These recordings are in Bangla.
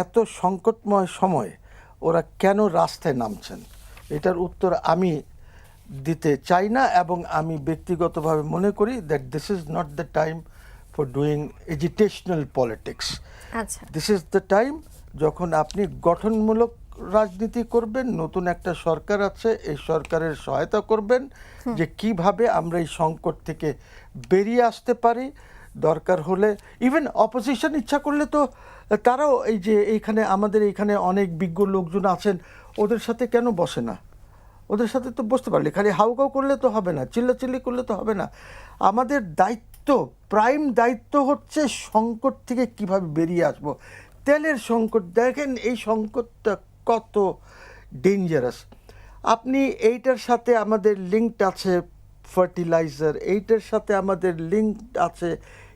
এত সংকটময় সময় ওরা কেন রাস্তায় নামছেন, এটার উত্তর আমি দিতে চাই না, এবং আমি ব্যক্তিগতভাবে মনে করি that this is not the time for doing agitational politics. আচ্ছা, দিস ইজ দ্য টাইম যখন আপনি গঠনমূলক রাজনীতি করবেন। নতুন একটা সরকার আছে, এই সরকারের সহায়তা করবেন যে কিভাবে আমরা এই সংকট থেকে বেরিয়ে আসতে পারি। দরকার হলে ইভেন অপোজিশন ইচ্ছা করলে তো তারাও এই যে এইখানে আমাদের এইখানে অনেক বিজ্ঞ লোকজন আছেন, ওদের সাথে কেন বসে না? ওদের সাথে তো বসতে পারলে, খালি হাউকাউ করলে তো হবে না, চিল্লাচিল্লি করলে তো হবে না। আমাদের দায়িত্ব, প্রাইম দায়িত্ব হচ্ছে সংকট থেকে কিভাবে বেরিয়ে আসব। তেলের সংকট দেখেন, এই সংকটটা কত ডেঞ্জারাস। আপনি এইটার সাথে আমাদের লিঙ্কড আছে ফার্টিলাইজার, এইটার সাথে আমাদের লিঙ্কড আছে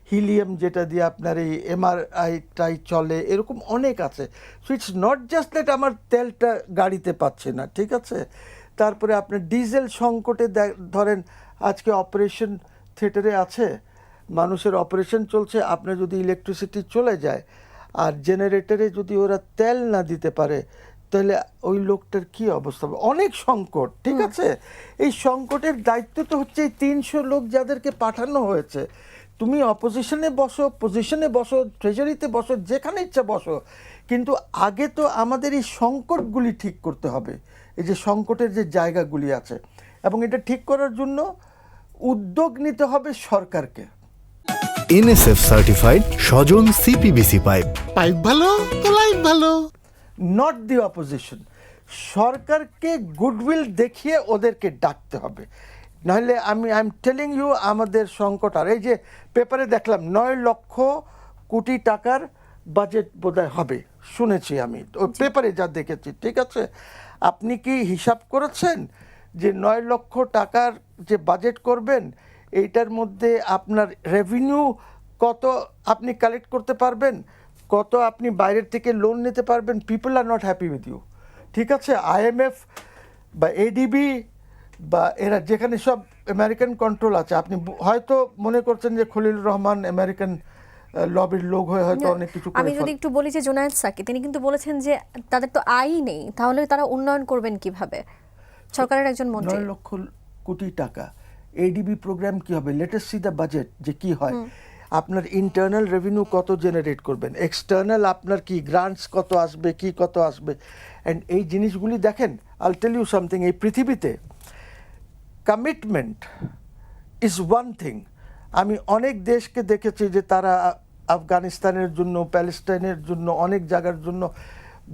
হিলিয়াম, যেটা দিয়ে আপনার এই এমআরআইটাই চলে, এরকম অনেক আছে। So it's not just that আমার তেলটা গাড়িতে পাচ্ছে না, ঠিক আছে। তারপরে আপনার ডিজেল সংকটে ধরেন আজকে অপারেশন থিয়েটারে আছে, মানুষের অপারেশন চলছে, আপনার যদি ইলেকট্রিসিটি চলে যায় আর জেনারেটরে যদি ওরা তেল না দিতে পারে, তাহলে ওই লোকটার কি অবস্থা হবে? অনেক সংকট, ঠিক আছে। এই সংকটের দায়িত্ব তো হচ্ছে এই 300 লোক যাদেরকে পাঠানো হয়েছে। তুমি অপোজিশনে বসো, পজিশনে বসো, ট্রেজারিতে বসো, যেখানে ইচ্ছা বসো, কিন্তু আগে তো আমাদের এই সংকটগুলি ঠিক করতে হবে, এই যে সংকটের যে জায়গাগুলি আছে, এবং এটা ঠিক করার জন্য উদ্যোগ নিতে হবে সরকারকে। এনএসএফ সার্টিফাইড স্বজন সিপিবিসি পাইপ। পাইপ ভালো তো লাইফ ভালো। Not the opposition. সরকারকে গুডউইল দেখিয়ে ওদেরকে ডাকতে হবে, নাহলে আই এম টেলিং ইউ আমাদের সংকট। আর এই যে পেপারে দেখলাম 9 লক্ষ কোটি টাকার বাজেট বোধহয় হবে, শুনেছি আমি ওই পেপারে যা দেখেছি, ঠিক আছে। আপনি কি হিসাব করেছেন যে 9 লক্ষ টাকার যে বাজেট করবেন, এইটার মধ্যে আপনার রেভিনিউ কত আপনি কালেক্ট করতে পারবেন, কত আপনি বাইরের থেকে লোন নিতে পারবেন? People are not happy with you, ঠিক আছে। আইএমএফ বা এডিবি বা এরা যেখানে সব আমেরিকান কন্ট্রোল আছে, আপনি হয়তো মনে করছেন যে খলিলুর রহমান আমেরিকান লবির লোক হয়ে হয়তো অনেক কিছু করে। আমি যদি একটু বলি যে জুনায়েদ সাকি তিনি কিন্তু বলেছেন যে তাদের তো আয় নেই, তাহলে তারা উন্নয়ন করবেন কিভাবে? সরকারের একজন মন্ত্রী। 9 লক্ষ কোটি টাকা এডিবি প্রোগ্রাম কি হবে? লেটেস্ট সি দ্য বাজেট যে কি হয়। আপনার ইন্টারনাল রেভিনিউ কত জেনারেট করবেন, এক্সটার্নাল আপনার কি গ্রান্টস কত আসবে, কি কত আসবে, অ্যান্ড এই জিনিসগুলি দেখেন। আইল টেল ইউ সামথিং, এই পৃথিবীতে কমিটমেন্ট ইজ ওয়ান থিং। আমি অনেক দেশকে দেখেছি যে তারা আফগানিস্তানের জন্য, প্যালেস্টাইনের জন্য, অনেক জায়গার জন্য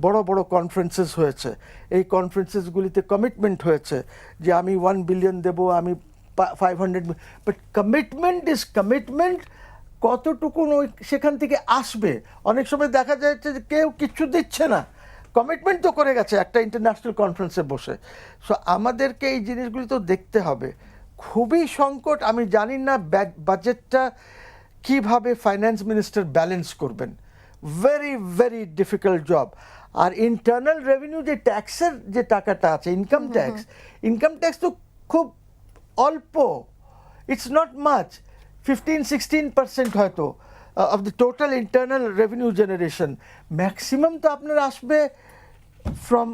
বড় বড় কনফারেন্সেস হয়েছে। এই কনফারেন্সেসগুলিতে কমিটমেন্ট হয়েছে যে আমি 1 বিলিয়ন দেব, আমি 500, বাট কমিটমেন্ট ইজ কমিটমেন্ট। কতটুকু সেখান থেকে আসবে? অনেক সময় দেখা যাচ্ছে যে কেউ কিচ্ছু দিচ্ছে না, কমিটমেন্ট তো করে গেছে একটা ইন্টারন্যাশনাল কনফারেন্সে বসে। সো আমাদেরকে এই জিনিসগুলি তো দেখতে হবে। খুবই সংকট। আমি জানি না বাজেটটা কিভাবে ফাইন্যান্স মিনিস্টার ব্যালেন্স করবেন। Very very difficult job. আর ইন্টারনাল রেভিনিউ যে ট্যাক্সের যে টাকাটা আছে, ইনকাম ট্যাক্স তো খুব অল্প, ইটস নট মাচ, 15-16% হয়তো of the total internal revenue generation. Maximum তো আপনার আসবে ফ্রম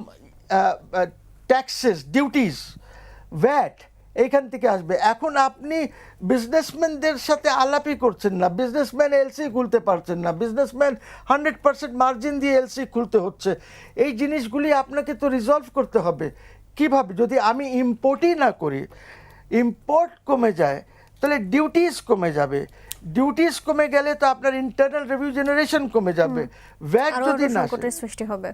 ট্যাক্সেস, ডিউটিস, ভ্যাট, এইখান থেকে আসবে। এখন আপনি বিজনেসম্যানদের সাথে আলাপই করছেন না, বিজনেসম্যান এলসি খুলতে পারছেন না, বিজনেসম্যান 100% মার্জিন দিয়ে এলসি খুলতে হচ্ছে। এই জিনিসগুলি আপনাকে তো রিজলভ করতে হবে। কিভাবে? যদি আমি ইম্পোর্টই না করি, ইম্পোর্ট কমে যায়, তাহলে ডিউটিস কমে যাবে, ডিউটিস কমে গেলে তো আপনার ইন্টারনাল রেভিনিউ জেনারেশন কমে যাবে, ভ্যাট যদি না সংকটের সৃষ্টি হবে।